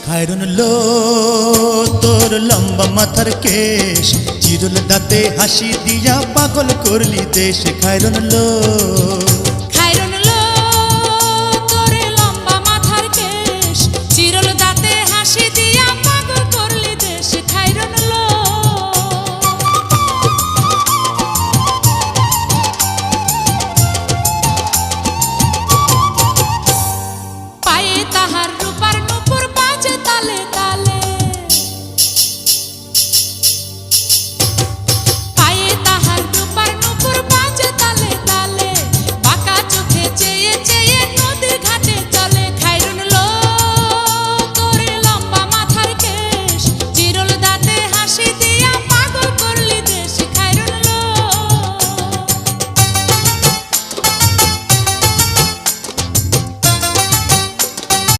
খায়রন লো তোর লম্বা মাথার কেশ, চিরুল দাঁতে হাসি দিয়া পাগল করলি দেশ। খায়রন লো খায়রন লো তোর লম্বা মাথার কেশ, চিরল দাঁতে হাসি দিয়া পাগল করলি দেশ। খায়রন লো পায়ে তাহার রূপার নূপুর বাজে তালে